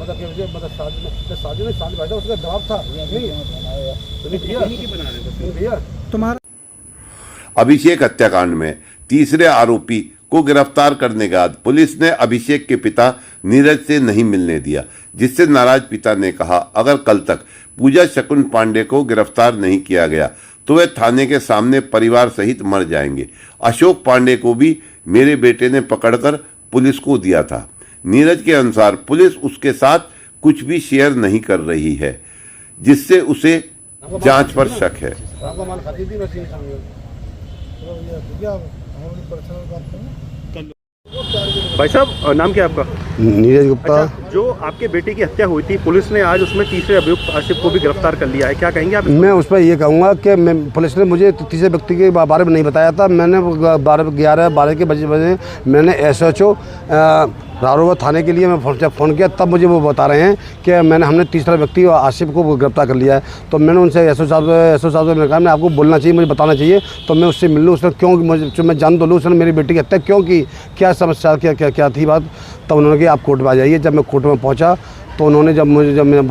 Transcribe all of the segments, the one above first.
मतलब कि मुझे मतलब शादी भाई था, उसका दबाव था नहीं भैया तुम्हारा। अभिषेक हत्याकांड में तीसरे आरोपी को गिरफ्तार करने के बाद पुलिस ने अभिषेक के पिता नीरज से नहीं मिलने दिया, जिससे नाराज पिता ने कहा अगर कल तक पूजा शकुन पांडे को गिरफ्तार नहीं किया गया तो वे थाने के सामने परिवार सहित मर जाएंगे। अशोक पांडे को भी मेरे बेटे ने पकड़कर पुलिस को दिया था। नीरज के अनुसार पुलिस उसके साथ कुछ भी शेयर नहीं कर रही है, जिससे उसे जांच पर शक है। भाई साहब, नाम क्या है आपका? नीरज गुप्ता। अच्छा, जो आपके बेटे की हत्या हुई थी, पुलिस ने आज उसमें तीसरे अभियुक्त आसिफ को भी गिरफ्तार कर लिया है, क्या कहेंगे आप? मैं उस पर ये कहूँगा कि पुलिस ने मुझे तीसरे व्यक्ति के बारे में नहीं बताया था। मैंने 12 के बजे मैंने SHO रारोवा थाने के लिए मैं जब फ़ोन किया तब मुझे वो बता रहे हैं कि हमने तीसरा व्यक्ति आसिफ को गिरफ्तार कर लिया है। तो मैंने उनसे SHO साहब से कहा, मैं आपको बोलना चाहिए, मुझे बताना चाहिए, तो मैं उससे मिल लूँ। उसने क्यों मैं जान तो लूँ उसने मेरी बेटी की हत्या क्यों की, क्या समस्या क्या थी बात। तब उन्होंने कहा आप कोर्ट में आ जाइए। जब मैं कोर्ट में पहुँचा तो उन्होंने जब मैंने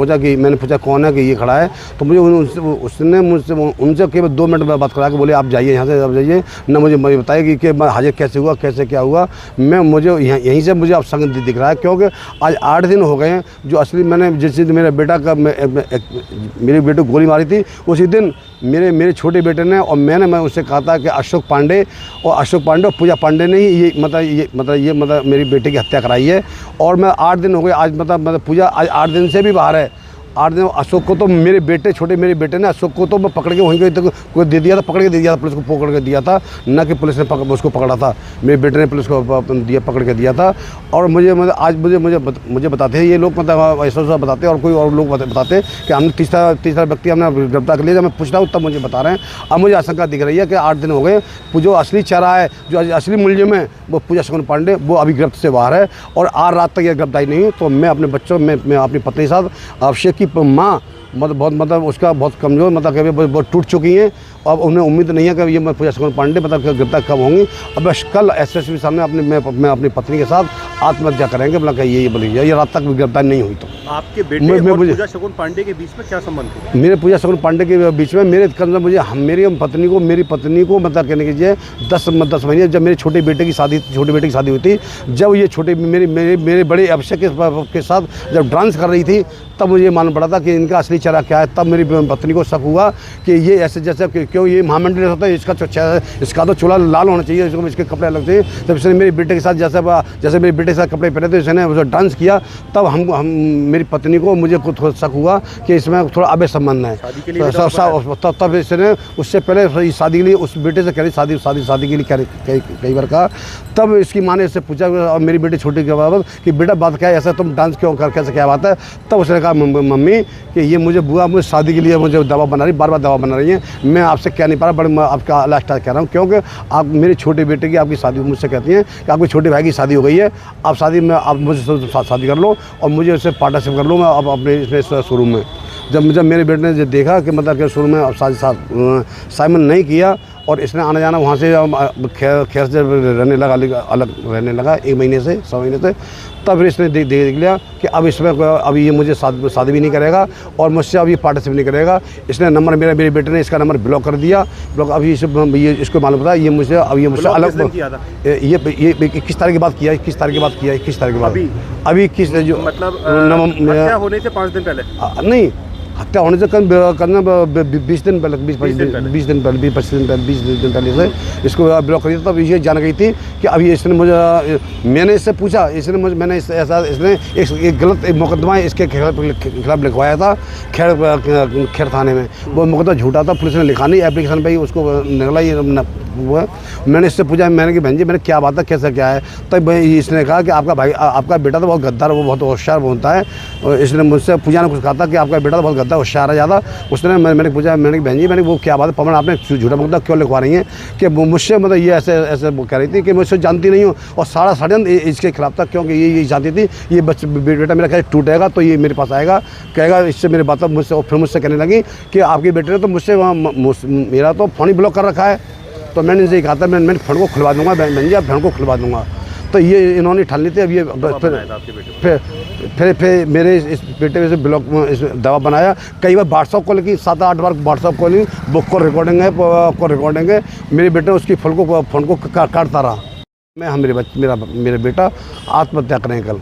पूछा कौन है कि ये खड़ा है, तो मुझे उसने मुझसे उनसे केवल 2 मिनट में बात करा के बोले आप जाइए यहाँ से, आप जाइए ना। मुझे बताया कि हाजिर कैसे हुआ, कैसे क्या हुआ। मुझे यहीं से मुझे अब संग दिख रहा है, क्योंकि आज 8 दिन हो गए हैं जो असली मैंने जिस दिन मेरे बेटा का मेरे बेटे को गोली मारी थी उसी दिन मेरे छोटे बेटे ने और मैं उससे कहा था कि अशोक पांडे और पूजा पांडे ने ही ये मेरी बेटे की हत्या कराई है। और मैं 8 दिन हो गए आज मतलब पूजा आज 8 दिन से भी बाहर है। 8 दिन अशोक को तो मेरे बेटे ने अशोक को तो मैं पकड़ के वहीं को दे दिया था, पकड़ के दे दिया था, पुलिस को पकड़ के दिया था, ना कि पुलिस ने उसको पकड़ा था। मेरे बेटे ने पुलिस को पकड़ के दिया था। और आज मुझे बताते हैं ये लोग, मतलब ऐसा बताते हैं और कोई और लोग बताते हैं कि हमने तीसरा व्यक्ति हमने गिरफ्तार कर लिया। जब मैं पूछ रहा हूँ तब मुझे बता रहे हैं। अब मुझे आशंका दिख रही है कि 8 दिन हो गए, जो असली चेहरा है, जो असली मुलजिम है वो पूजा शकुन पांडे, वो अभी गिरफ्त से बाहर है और आज रात तक ये गिरफ्तारी नहीं हुई। तो मैं अपने बच्चों में अपनी पत्नी के साथ अभिषेक की माँ उसका बहुत कमज़ोर बहुत टूट चुकी हैं। अब उन्हें उम्मीद नहीं है कि ये पूजा शकुन पांडे गिरफ्तार कब होंगी। अब कल SSP सामने मैं अपनी पत्नी के साथ आत्महत्या करेंगे, मतलब ये बोलिए ये रात तक गिरफ्तार नहीं हुई। तो आपके बेटे और पूजा शकुन पांडे के बीच में क्या संबंध है? मेरे पूजा शकुन पांडे के बीच में मेरी पत्नी को मतलब कहने कीजिए 10 महीने, जब मेरे छोटे बेटे की शादी हुई थी, जब ये मेरे बड़े अभिषेक के साथ जब डांस कर रही थी, तब मुझे मालूम पड़ा था कि इनका असली चेहरा क्या है। तब मेरी पत्नी को शक हुआ कि ये ऐसे जैसे क्यों ये महामंडल होता है, इसका तो चूल्हा लाल होना चाहिए, इसके कपड़े अलग चाहिए। जब इसने मेरे बेटे के साथ जैसे मेरे बेटे के साथ कपड़े पहने थे, इसने उसे डांस किया, तब हम मेरी पत्नी को मुझे थोड़ा शक हुआ कि इसमें थोड़ा अवैध संबंध है। तब इसने उससे पहले शादी के लिए उस बेटे से कह रही शादी के लिए कई बार कहा। तब इसकी माँ ने इससे पूछा और मेरी बेटी छोटी के बाबत कि बेटा बात क्या है, ऐसा तुम डांस क्यों कर, कैसे क्या बात है। तब उसने कहा मम्मी कि ये मुझे शादी के लिए मुझे दवा बना रही, बार दवा बना रही है, मैं आपसे कह नहीं पा रहा, बट मैं आपका लास्ट कह रहा हूँ, क्योंकि आप मेरे छोटे बेटे की आपकी शादी मुझसे कहती हैं कि आपके छोटे भाई की शादी हो गई है, आप मुझसे शादी कर लो और मुझे उससे पार्टनरशिप कर लो मैं अब अपने शोरूम में। जब मेरे बेटे ने देखा कि मतलब कि शुरू में अब साइमन नहीं किया और इसने आना जाना वहाँ से खैर से रहने लगा, अलग रहने लगा 1 महीने से 100 महीने से, तब फिर इसने देख लिया कि अब इसमें अभी ये मुझे शादी भी नहीं करेगा और मुझसे अब ये पार्टनरशिप नहीं करेगा। इसने नंबर मेरे बेटे ने इसका नंबर ब्लॉक कर दिया। अभी ये इसको मालूम पड़ा ये मुझसे अलग ये 21 तारीख की बात किया 21 तारीख की बात अभी 21 जो मतलब हत्या होने से 5 दिन पहले नहीं, हत्या होने से करना 20 दिन पहले 20 दिन पहले से इसको ब्लॉक कर दिया। तब ये जान गई थी कि अभी इसने मैंने इससे पूछा, मैंने एक गलत मुकदमा इसके खिलाफ लिखवाया था खैर थाने में। वो मुकदमा झूठा था, पुलिस ने लिखा नहीं, एप्लीकेशन पर ही उसको निकला ये हुआ। मैंने इससे पूछा, मैंने कि बहन जी मैंने क्या बात है, कैसे क्या है। तब इसने कहा कि आपका बेटा तो बहुत गद्दार, वो बहुत होशियार होता है। और इसने मुझसे पूजा ने कुछ कहा था कि आपका बेटा तो बहुत गद्दार होशियार है ज़्यादा। उसने मैंने पूछा, मैंने बहन जी मैंने वो क्या बात है पवन, आपने झूठा मुकदमा क्यों लिखवा रही हैं कि मुझसे मतलब ये ऐसे कह रही थी कि मुझसे जानती नहीं हूँ और सारा षड्यंत्र इसके खिलाफ था, क्योंकि ये जानती थी ये बेटा मेरा कैसे टूटेगा तो ये मेरे पास आएगा, कहेगा इससे मेरी बात मुझसे। और फिर मुझसे कहने लगी कि आपके बेटे ने तो मुझसे मेरा तो फ़ोन ही ब्लॉक कर रखा है। तो मैंने इनसे कहा था मैं फ़ोन को खुलवा दूंगा, बहन जी आप फ़ोन को खुलवा दूंगा। तो ये इन्होंने ठान ली थी। अब ये फिर फिर मेरे इस बेटे में से ब्लॉक में इस दवा बनाया। कई बार व्हाट्सअप कॉल की, 7-8 बार व्हाट्सअप कॉल, बुक को रिकॉर्डिंग है, मेरे बेटे ने उसकी फ़ोन को काटता रहा। मैं मेरे बेटा आत्महत्या करें कल।